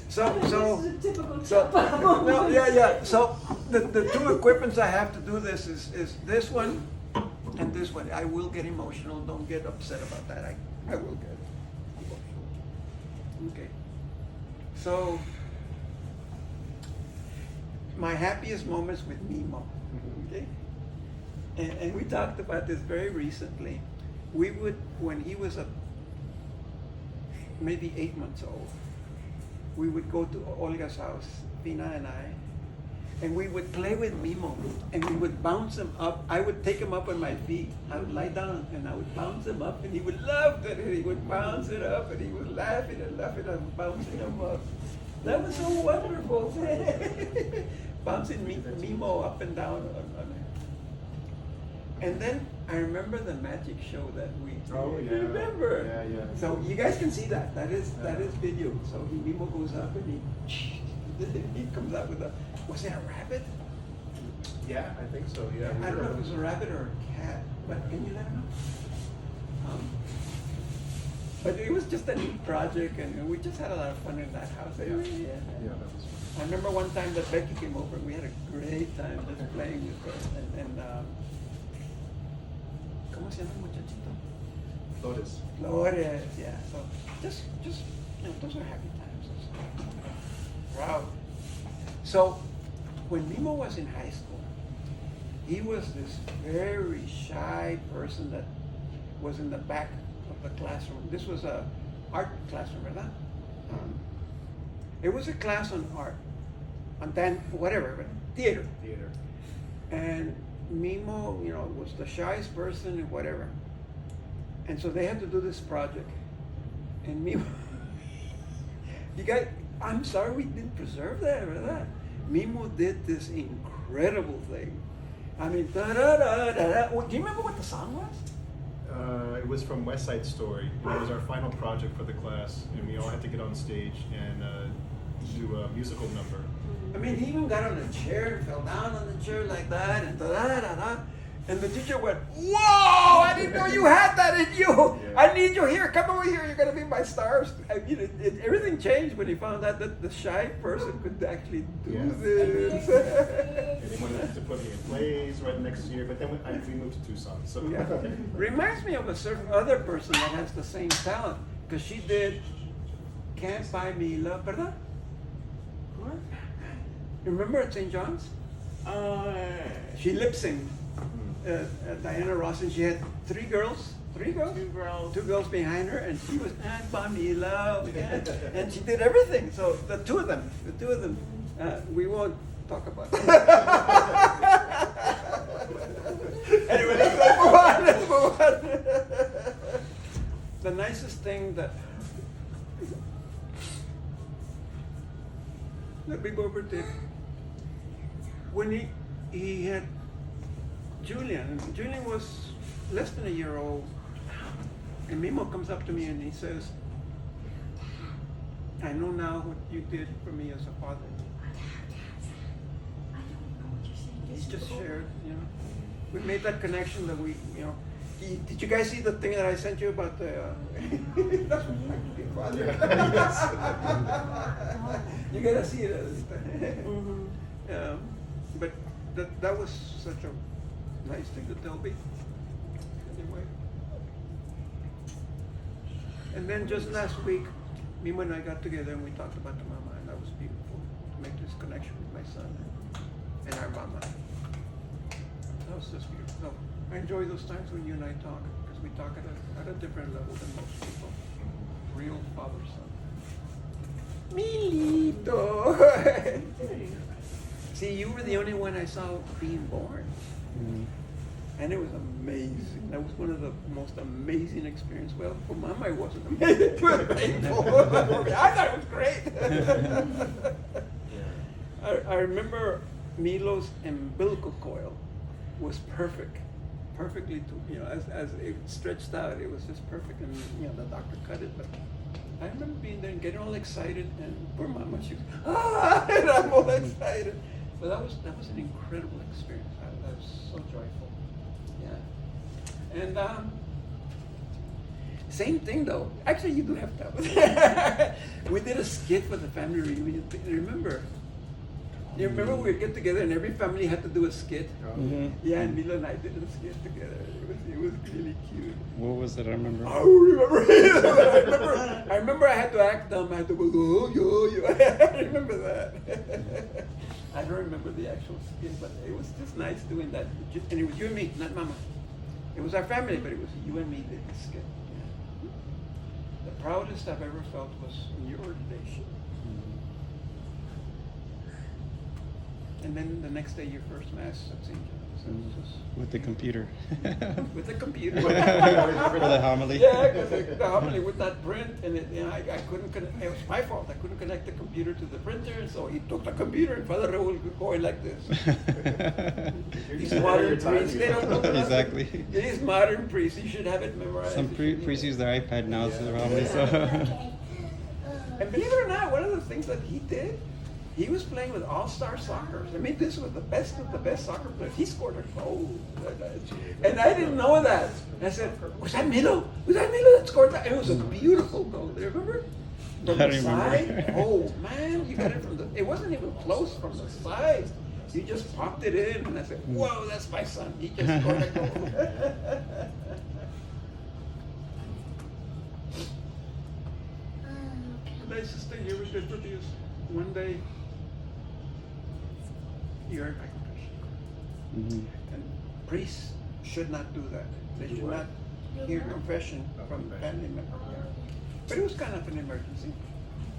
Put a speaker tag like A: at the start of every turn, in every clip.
A: So,
B: This is a typical
A: so,
B: Chapo.
A: no, yeah. So the two equipments I have to do this is this one and this one. I will get emotional. Don't get upset about that. I will get emotional. Okay. So my happiest moments with Mimo. Okay. And we talked about this very recently. We would, when he was maybe 8 months old, we would go to Olga's house, Pina and I, and we would play with Mimo, and we would bounce him up. I would take him up on my feet. I would lie down, and I would bounce him up, and he would love it, and he would bounce it up, and he was laughing and laughing and bouncing him up. That was so wonderful. Bouncing Mimo up and down on it. And then I remember the magic show that we remember.
C: Yeah.
A: So you guys can see that. That is video. So Mimo goes up and he comes out with was it a rabbit?
C: Yeah, I think so. Yeah.
A: I don't know if it was a rabbit or a cat, but can you let him know? But it was just a neat project, and we just had a lot of fun in that house.
C: Yeah, that was fun.
A: I remember one time that Becky came over, and we had a great time just playing with her. And ¿cómo se llama el muchachito?
C: Flores.
A: Flores, yeah. So just those are happy times. Proud. So when Mimo was in high school, he was this very shy person that was in the back of the classroom. This was a art classroom, ¿verdad? It was a class on art, on whatever, theater.
C: Theater.
A: And Mimo, was the shyest person and whatever. And so they had to do this project. And Mimo, you guys, I'm sorry we didn't preserve that or that. Mimo did this incredible thing. I mean, da-da-da-da-da. Do you remember what the song was?
C: It was from West Side Story. It was our final project for the class, and we all had to get on stage and do a musical number.
A: I mean, he even got on a chair and fell down on the chair like that, and da-da-da-da. And the teacher went, "Whoa! I didn't know you had that in you.
C: Yeah.
A: I need you here. Come over here. You're gonna be my stars." I mean, everything changed when he found out that the shy person could actually do this.
C: And they wanted to put me in plays right next year, but then we moved to Tucson. So
A: Yeah. Reminds me of a certain other person that has the same talent, because she did "Can't Buy Me Love," ¿verdad? What? Remember at St. John's? She lip synced. Diana Ross, and she had three girls. Two girls behind her, and she was "Can't Buy Me Love," and she did everything. So the two of them, we won't talk about it. Anyway, let's move on. The nicest thing that Big Over did when he had Julian, and Julian was less than a year old, and Mimo comes up to me and he says, "I know now what you did for me as a father." He's just shared, We made that connection that we, Did you guys see the thing that I sent you about the? That's what you father. You gotta see it. But that was such a nice thing to tell me. Anyway. And then just last week, Mima and I got together and we talked about the mama, and that was beautiful to make this connection with my son and our mama. That was just beautiful. So I enjoy those times when you and I talk, because we talk at a different level than most people. Real father-son. Milito! See, you were the only one I saw being born. And it was amazing. That was one of the most amazing experiences. Well, for Mama, it wasn't amazing. It was painful. I thought it was great. I remember Milo's umbilical coil was perfectly, as it stretched out, it was just perfect. And the doctor cut it, but I remember being there and getting all excited. And poor Mama, she was, and I'm all excited. But that was an incredible experience. I was so joyful. Yeah. And same thing though. Actually, you do have tablets. skit for the family reunion. Remember? You remember we would get together and every family had to do a skit? Yeah, and Milo and I did a skit together. It was really cute.
B: What was it? I remember.
A: I remember. I remember I had to act dumb. I had to go, oh, yo. I remember that. I don't remember the actual skit, but it was just nice doing that. And it was you and me, not Mama. It was our family, but it was you and me did the skit. Yeah. The proudest I've ever felt was in your ordination. And then the next day, your first mass at St. John's. So it was just-
B: With the computer.
A: With the computer.
B: For the homily.
A: Yeah, because the homily would not print, and I couldn't connect. It was my fault. I couldn't connect the computer to the printer, so he took the computer, and Father Raul was going like this. These modern priests, they don't know nothing.
B: Exactly.
A: These modern priests, you should have it memorized.
B: Some priests use their iPad now to the homily, so.
A: And believe it or not, one of the things that he did, he was playing with all-star soccer. I mean, this was the best of the best soccer players. He scored a goal. And I didn't know that. And I said, was that Milo? Was that Milo that scored that? It was a beautiful goal. Do you remember? From
B: I
A: the
B: remember.
A: side? Oh, man, you got it from the, it wasn't even close from the side. You just popped it in. And I said, whoa, that's my son. He just scored a goal. The nicest thing you ever did for me is one day you heard my confession. And priests should not do that. They should not hear confession from family members. But it was kind of an emergency.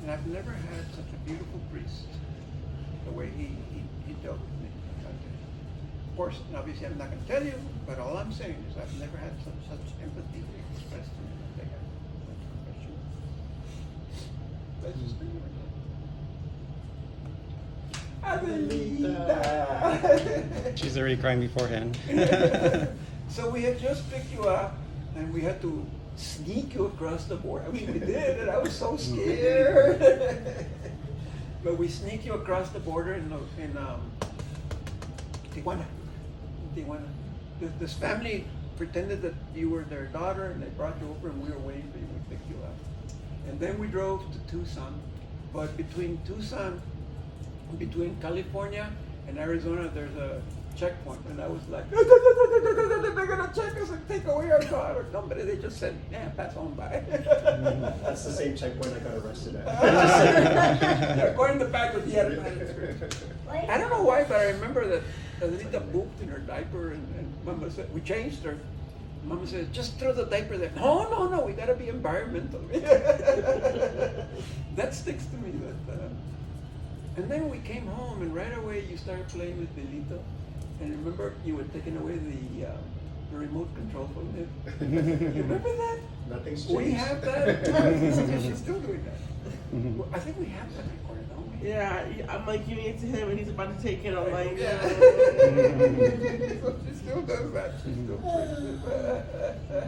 A: And I've never had such a beautiful priest, the way he dealt with me. Of course, obviously I'm not going to tell you, but all I'm saying is I've never had such empathy expressed to me like I had with confession. That's just the way Adelita.
B: She's already crying beforehand.
A: So we had just picked you up, and we had to sneak you across the border. I mean, we did, and I was so scared. But we sneak you across the border in Tijuana. This family pretended that you were their daughter, and they brought you over, and we were waiting for you. We picked you up, and then we drove to Tucson. But between California and Arizona, there's a checkpoint, and I was like, they're gonna check us and take away our daughter. No, but they just said, yeah, pass on by.
C: That's the same checkpoint I got arrested at.
A: Yeah, going in the back with the I don't know why, but I remember that Adelita pooped in her diaper, and Mama said, we changed her. Mama says, just throw the diaper there. No, we gotta be environmental. That sticks to me. And then we came home, and right away you started playing with Belito. And remember, you were taking away the remote control from him. You remember that?
C: Nothing's changed.
A: We have that. She's still doing that. Well, I think we have that recorded, don't we?
D: Yeah, I'm like giving it to him and he's about to take it. I'm like,
A: Yeah. So she still does that. She still plays it.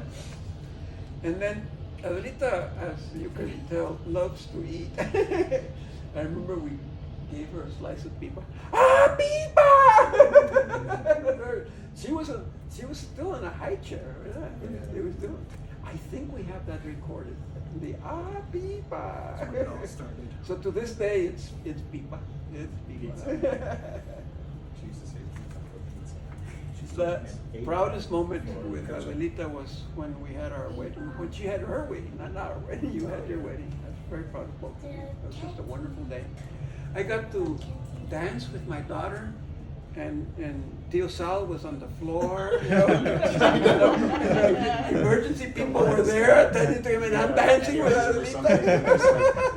A: And then Adelita, as you can tell, loves to eat. I remember we gave her a slice of pipa. Ah, pipa! She was still in a high chair. It was still. I think we have that recorded. The pipa.
C: That's when it all started.
A: So to this day, it's pipa. It's pipa. The proudest moment with Adelita was when we had our wedding. When she had her wedding, not our wedding. You had your wedding. I was very proud of both of you. It was just a wonderful day. I got to dance with my daughter, and Tio Sal was on the floor. You know, emergency people were there attending to him, and I'm dancing with Adelita.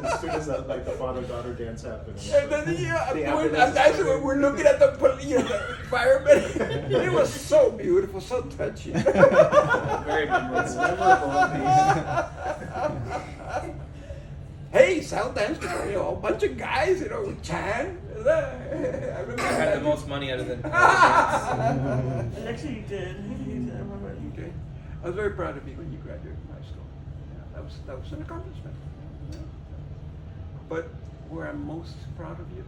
C: As soon as that, like the father-daughter dance happened.
A: And then
C: The
A: I'm
C: ambulance
A: dancing,
C: started.
A: we're looking at the firemen. It was so beautiful, so touching.
C: Very memorable.
A: Hey, Sal danced with a bunch of guys, with Chan. I remember
E: I had the most money out of the.
D: and actually you did. I remember.
A: Okay. I was very proud of you when you graduated from high school. Yeah, that was an accomplishment. Yeah. But where I'm most proud of you,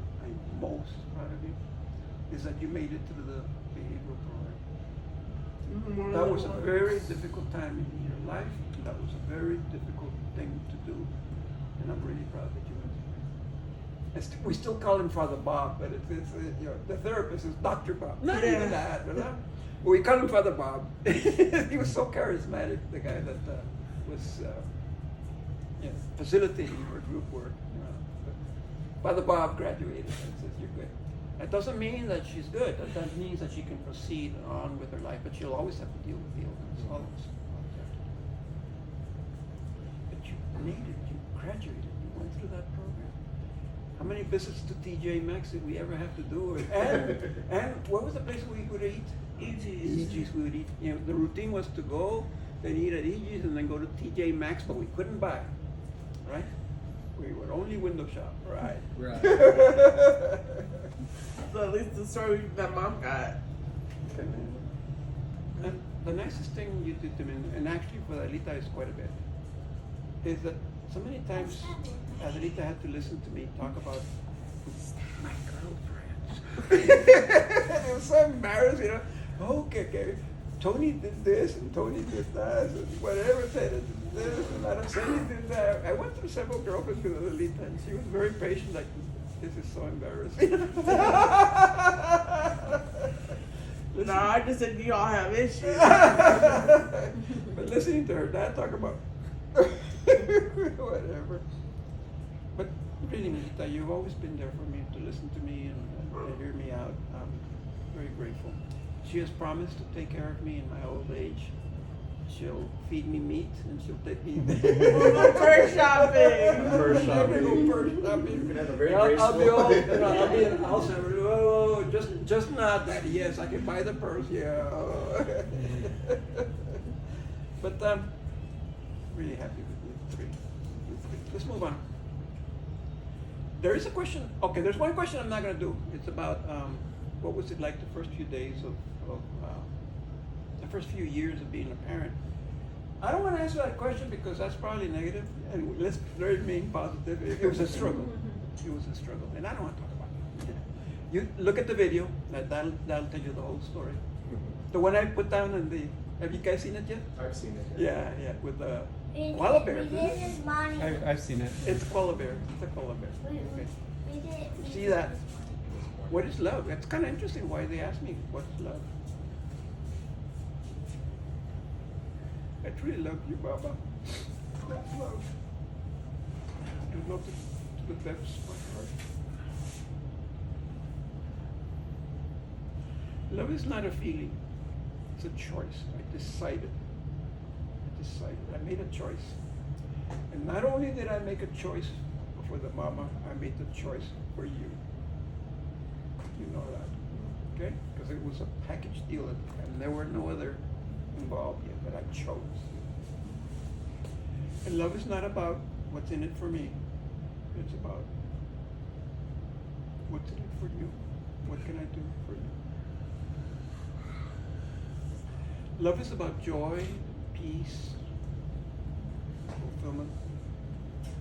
A: is that you made it through the behavioral program. That was a very difficult time in your life. That was a very difficult thing to do. And I'm really proud that you went through it. We still call him Father Bob, but it's you know, the therapist is Dr. Bob. Not
D: Yeah.
A: even that, ¿verdad? But we call him Father Bob. He was so charismatic, the guy that was you know, facilitating our group work. You know. But Father Bob graduated and says, "You're good." That doesn't mean that she's good. That means that she can proceed on with her life, but she'll always have to deal with the illness. Always. But you made it. You graduated. You went through that program. How many visits to TJ Maxx did we ever have to do? And what was the place we would eat? EG's. We would eat. You know, the routine was to go, then eat at EG's, and then go to TJ Maxx, but we couldn't buy, right? We would only window shop, right?
E: Right.
D: So at least the story that mom got.
A: Okay, man. And the nicest thing you did to me, and actually for Adelita is quite a bit, is that so many times Adelita had to listen to me talk about my girlfriends. It was so embarrassing, you know. Okay, Tony did this and Tony did that and whatever said it did this and Araceli did that. I went through several girlfriends with Adelita and she was very patient, like, this is so embarrassing.
D: No, I just said you all have issues.
A: But listening to her dad talk about whatever. But really, Milita, you've always been there for me to listen to me and hear me out. I'm very grateful. She has promised to take care of me in my old age. She'll feed me meat and she'll take me.
D: We'll go purse shopping.
C: Purse shopping.
A: I'm gonna go purse shopping.
C: You can have a very
A: I'll be
C: graceful-
A: all, you know, I'll be in the house and oh, just not that. Yes, I can buy the purse. Yeah. But really happy with you three. Let's move on. There is a question. Okay, there's one question I'm not gonna do. It's about what was it like the first few days of the first few years of being a parent. I don't want to answer that question because that's probably negative, and let's remain positive. It was a struggle. It was a struggle, and I don't want to talk about it. You look at the video. That'll tell you the whole story. The one I put down in the. Have you guys seen it yet?
C: I've seen it.
A: Yeah, with the koala bear.
B: I've seen it.
A: It's a koala bear. It's a koala bear. Okay. See that? What is love? It's kind of interesting why they asked me what's love. I truly love you, Baba. That's love. I love it to the depths of my heart. Love is not a feeling. It's a choice. I decided. I made a choice. And not only did I make a choice for the mama, I made the choice for you. You know that, okay? Because it was a package deal and there were no other involved yet, but I chose. And love is not about what's in it for me. It's about what's in it for you. What can I do for you? Love is about joy, peace, fulfillment.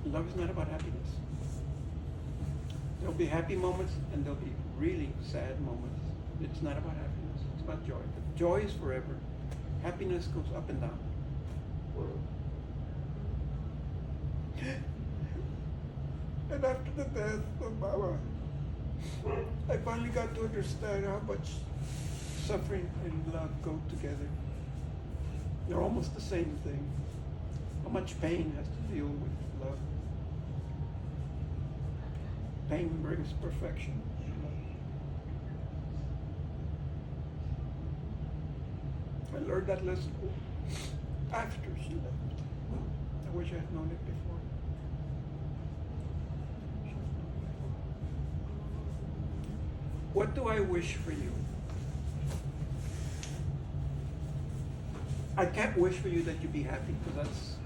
A: Love is not about happiness. There'll be happy moments and there'll be really sad moments. It's not about happiness, it's about joy. But joy is forever. Happiness goes up and down. And after the death of Mama, I finally got to understand how much suffering and love go together. They're almost the same thing. How much pain has to deal with love. Pain brings perfection. I learned that lesson after she left. I wish I had known it before. What do I wish for you? I can't wish for you that you be happy because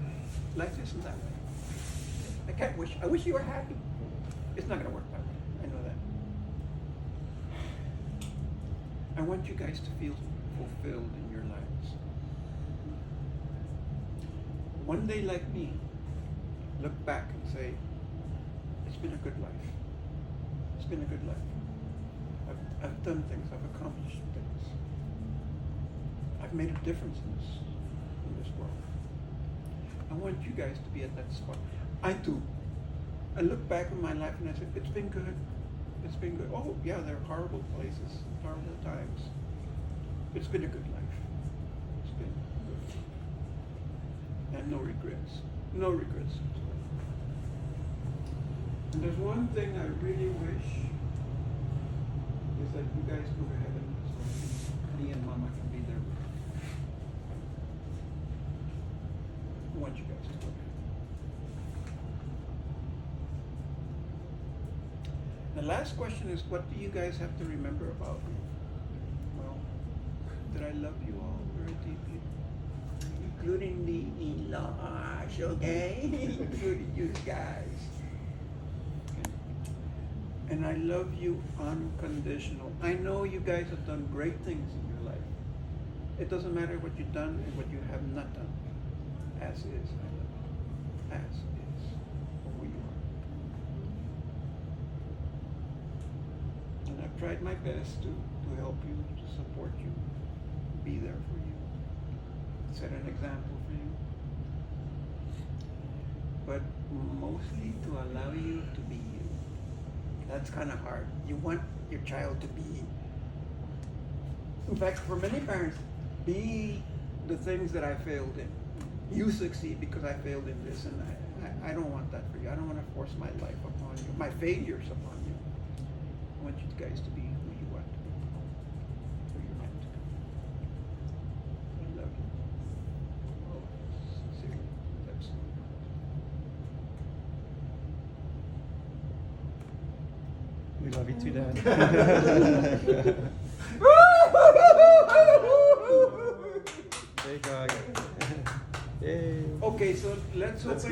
A: life isn't that way. I can't wish. I wish you were happy. It's not going to work that way. I know that. I want you guys to feel fulfilled in your lives. One day like me, look back and say, it's been a good life. It's been a good life. I've done things, I've accomplished things. I've made a difference in this world. I want you guys to be at that spot. I do. I look back on my life and I said, it's been good. It's been good. Oh, yeah, there are horrible places, horrible times. It's been a good life. It's been good. And no regrets. No regrets. And there's one thing I really wish is that you guys go to heaven so me and Mama can be there. I want you guys to go. The last question is, what do you guys have to remember about me? Well, that I love you all very deeply, including the in-laws, okay? Including you guys. And I love you unconditional. I know you guys have done great things in your life. It doesn't matter what you've done and what you have not done. As is, I love you. As is, for who you are. And I've tried my best to help you, to support you, be there for you, set an example for you. But mostly to allow you to be you. That's kind of hard. You want your child to be, in fact, for many parents, be the things that I failed in. You succeed because I failed in this, and I don't want that for you. I don't want to force my life upon you, my failures upon you. I want you guys to be who you want to be, who you're meant to be. I love you. Oh, sincerely, absolutely.
B: We love you too, Dad. There you go. Yay.
A: Okay, so let's open.